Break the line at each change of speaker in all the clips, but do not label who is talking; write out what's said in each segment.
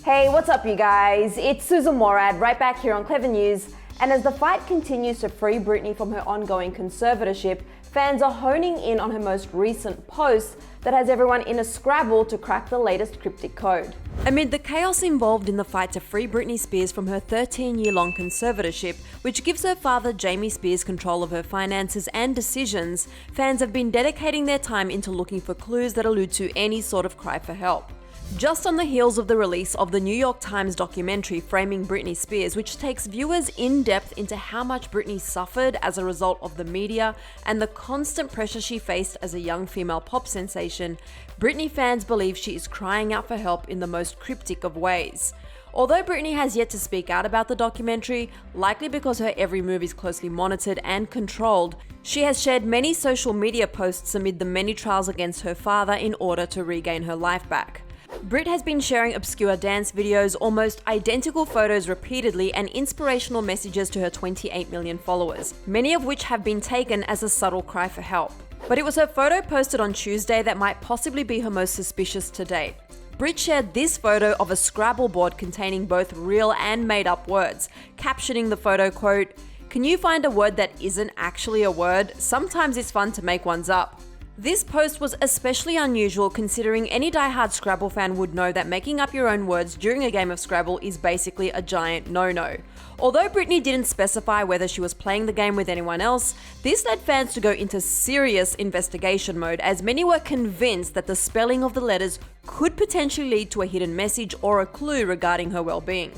Hey, what's up you guys? It's Susan Morad right back here on Clever News. And as the fight continues to free Britney from her ongoing conservatorship, fans are honing in on her most recent post that has everyone in a scrabble to crack the latest cryptic code. Amid the chaos involved in the fight to free Britney Spears from her 13-year-long conservatorship, which gives her father Jamie Spears control of her finances and decisions, fans have been dedicating their time into looking for clues that allude to any sort of cry for help. Just on the heels of the release of the New York Times documentary Framing Britney Spears, which takes viewers in depth into how much Britney suffered as a result of the media and the constant pressure she faced as a young female pop sensation, Britney fans believe she is crying out for help in the most cryptic of ways. Although Britney has yet to speak out about the documentary, likely because her every move is closely monitored and controlled, she has shared many social media posts amid the many trials against her father in order to regain her life back. Brit has been sharing obscure dance videos, almost identical photos repeatedly, and inspirational messages to her 28 million followers, many of which have been taken as a subtle cry for help. But it was her photo posted on Tuesday that might possibly be her most suspicious to date. Brit shared this photo of a Scrabble board containing both real and made-up words, captioning the photo, quote, "Can you find a word that isn't actually a word? Sometimes it's fun to make ones up." This post was especially unusual considering any diehard Scrabble fan would know that making up your own words during a game of Scrabble is basically a giant no-no. Although Britney didn't specify whether she was playing the game with anyone else, this led fans to go into serious investigation mode, as many were convinced that the spelling of the letters could potentially lead to a hidden message or a clue regarding her well-being.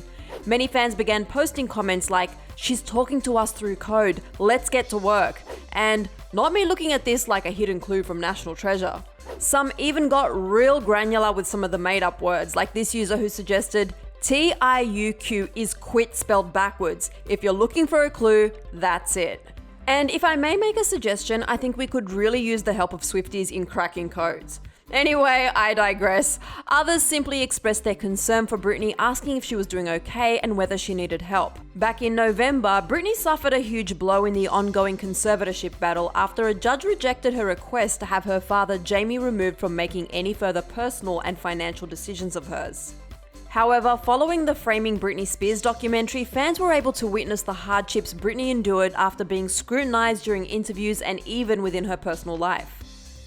Many fans began posting comments like, "She's talking to us through code, let's get to work," and "Not me looking at this like a hidden clue from National Treasure." Some even got real granular with some of the made-up words, like this user who suggested, "TIUQ is quit spelled backwards. If you're looking for a clue, that's it." And if I may make a suggestion, I think we could really use the help of Swifties in cracking codes. Anyway, I digress. Others simply expressed their concern for Britney, asking if she was doing okay and whether she needed help. Back in November, Britney suffered a huge blow in the ongoing conservatorship battle after a judge rejected her request to have her father Jamie removed from making any further personal and financial decisions of hers. However, following the Framing Britney Spears documentary, fans were able to witness the hardships Britney endured after being scrutinized during interviews and even within her personal life.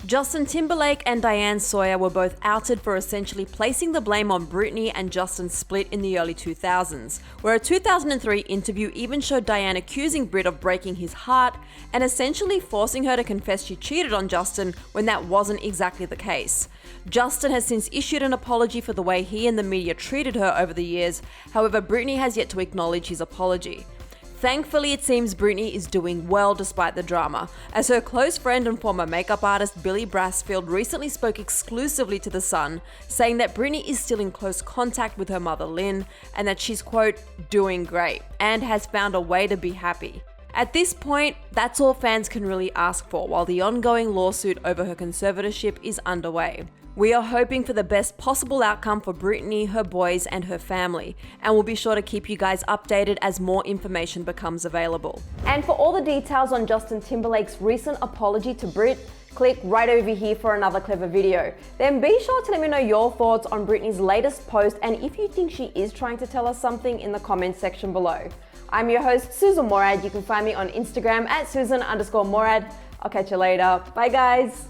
Justin Timberlake and Diane Sawyer were both outed for essentially placing the blame on Britney and Justin's split in the early 2000s, where a 2003 interview even showed Diane accusing Brit of breaking his heart and essentially forcing her to confess she cheated on Justin when that wasn't exactly the case. Justin has since issued an apology for the way he and the media treated her over the years, however Britney has yet to acknowledge his apology. Thankfully, it seems Britney is doing well despite the drama, as her close friend and former makeup artist Billy Brassfield recently spoke exclusively to The Sun, saying that Britney is still in close contact with her mother Lynn and that she's, quote, "doing great," and has found a way to be happy. At this point, that's all fans can really ask for while the ongoing lawsuit over her conservatorship is underway. We are hoping for the best possible outcome for Britney, her boys, and her family, and we'll be sure to keep you guys updated as more information becomes available. And for all the details on Justin Timberlake's recent apology to Brit, click right over here for another clever video. Then be sure to let me know your thoughts on Britney's latest post and if you think she is trying to tell us something in the comments section below. I'm your host, Susan Morad. You can find me on Instagram at Susan_Morad. I'll catch you later. Bye guys.